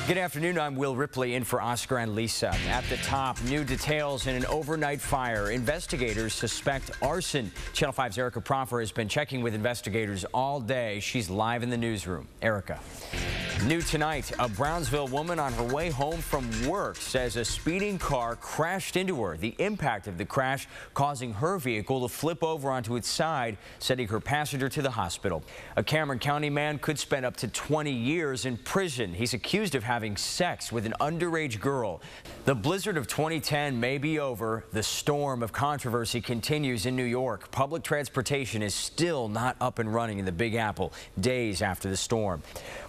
Good afternoon. I'm Will Ripley in for Oscar and Lisa. At the top, new details in an overnight fire. Investigators suspect arson. Channel 5's Erica Proffer has been checking with investigators all day. She's live in the newsroom. Erica. New tonight, a Brownsville woman on her way home from work says a speeding car crashed into her. The impact of the crash causing her vehicle to flip over onto its side, sending her passenger to the hospital. A Cameron County man could spend up to 20 years in prison. He's accused of having sex with an underage girl. The blizzard of 2010 may be over. The storm of controversy continues in New York. Public transportation is still not up and running in the Big Apple days after the storm.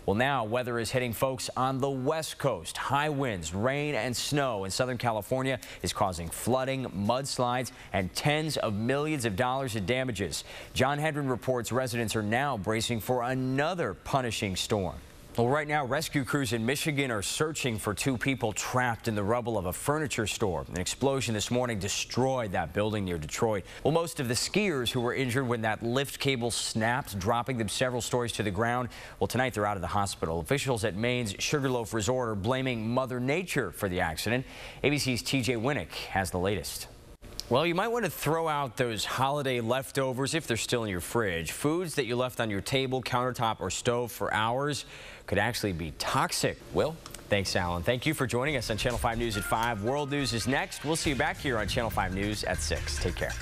Well, now weather is hitting folks on the West Coast. High winds, rain and snow in Southern California is causing flooding, mudslides, and tens of millions of dollars in damages. John Hedren reports residents are now bracing for another punishing storm. Well, right now, rescue crews in Michigan are searching for two people trapped in the rubble of a furniture store. An explosion this morning destroyed that building near Detroit. Well, most of the skiers who were injured when that lift cable snapped, dropping them several stories to the ground, well, tonight they're out of the hospital. Officials at Maine's Sugarloaf Resort are blaming Mother Nature for the accident. ABC's TJ Winnick has the latest. Well, you might want to throw out those holiday leftovers if they're still in your fridge. Foods that you left on your table, countertop, or stove for hours could actually be toxic. Will? Thanks, Alan. Thank you for joining us on Channel 5 News at 5. World News is next. We'll see you back here on Channel 5 News at 6. Take care.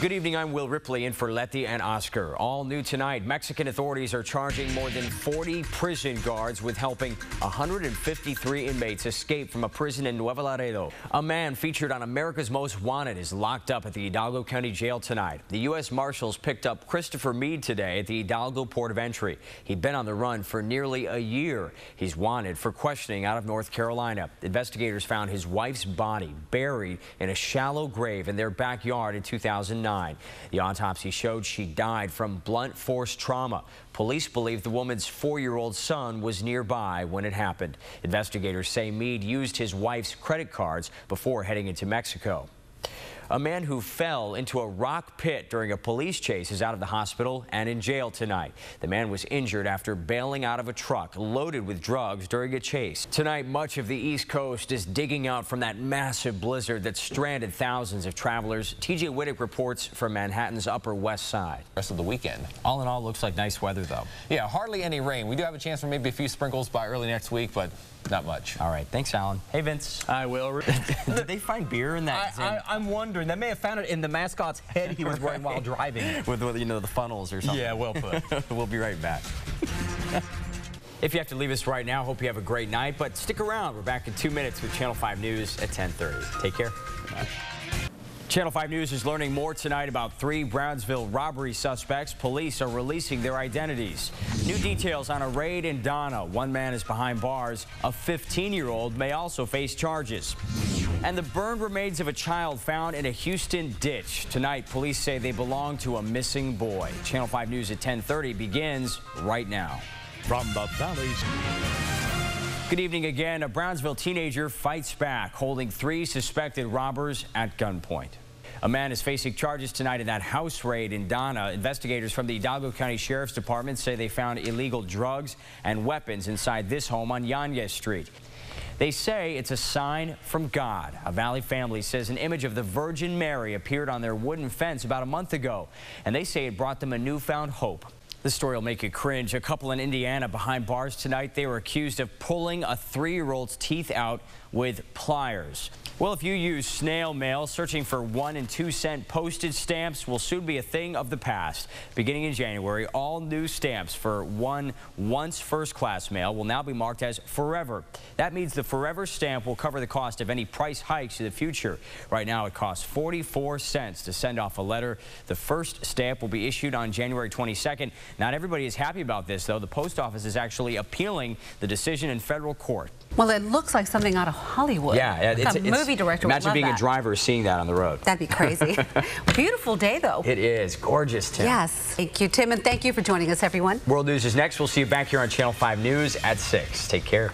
Good evening, I'm Will Ripley in for Letty and Oscar. All new tonight, Mexican authorities are charging more than 40 prison guards with helping 153 inmates escape from a prison in Nuevo Laredo. A man featured on America's Most Wanted is locked up at the Hidalgo County Jail tonight. The U.S. Marshals picked up Christopher Meade today at the Hidalgo Port of Entry. He'd been on the run for nearly a year. He's wanted for questioning out of North Carolina. Investigators found his wife's body buried in a shallow grave in their backyard in 2009. The autopsy showed she died from blunt force trauma. Police believe the woman's 4-year-old son was nearby when it happened. Investigators say Meade used his wife's credit cards before heading into Mexico. A man who fell into a rock pit during a police chase is out of the hospital and in jail tonight. The man was injured after bailing out of a truck loaded with drugs during a chase. Tonight, much of the East Coast is digging out from that massive blizzard that stranded thousands of travelers. TJ Winnick reports from Manhattan's Upper West Side. Rest of the weekend. All in all, looks like nice weather, though. Yeah, hardly any rain. We do have a chance for maybe a few sprinkles by early next week, but not much. All right. Thanks, Alan. Hey, Vince. I will. Did they find beer in that? I'm wondering. They may have found it in the mascot's head he was wearing while driving. With, you know, the funnels or something. Yeah, well put. We'll be right back. If you have to leave us right now, hope you have a great night. But stick around. We're back in 2 minutes with Channel 5 News at 10:30. Take care. Bye. Channel 5 News is learning more tonight about 3 Brownsville robbery suspects. Police are releasing their identities. New details on a raid in Donna. One man is behind bars. A 15-year-old may also face charges. And the burned remains of a child found in a Houston ditch. Tonight, police say they belong to a missing boy. Channel 5 News at 10:30 begins right now. From the valleys. Good evening again. A Brownsville teenager fights back, holding 3 suspected robbers at gunpoint. A man is facing charges tonight in that house raid in Donna. Investigators from the Hidalgo County Sheriff's Department say they found illegal drugs and weapons inside this home on Yanez Street. They say it's a sign from God. A Valley family says an image of the Virgin Mary appeared on their wooden fence about a month ago, and they say it brought them a newfound hope. This story will make you cringe. A couple in Indiana behind bars tonight. They were accused of pulling a 3-year-old's teeth out with pliers. Well, if you use snail mail, searching for 1 and 2 cent postage stamps will soon be a thing of the past. Beginning in January, all new stamps for once first-class mail will now be marked as forever. That means the forever stamp will cover the cost of any price hikes in the future. Right now, it costs 44 cents to send off a letter. The first stamp will be issued on January 22nd. Not everybody is happy about this, though. The post office is actually appealing the decision in federal court. Well, it looks like something out of Hollywood. Yeah, it's a movie director. Imagine being that. a driver seeing that on the road. That'd be crazy. Beautiful day, though. It is. Gorgeous, Tim. Yes. Thank you, Tim, and thank you for joining us, everyone. World News is next. We'll see you back here on Channel 5 News at 6. Take care.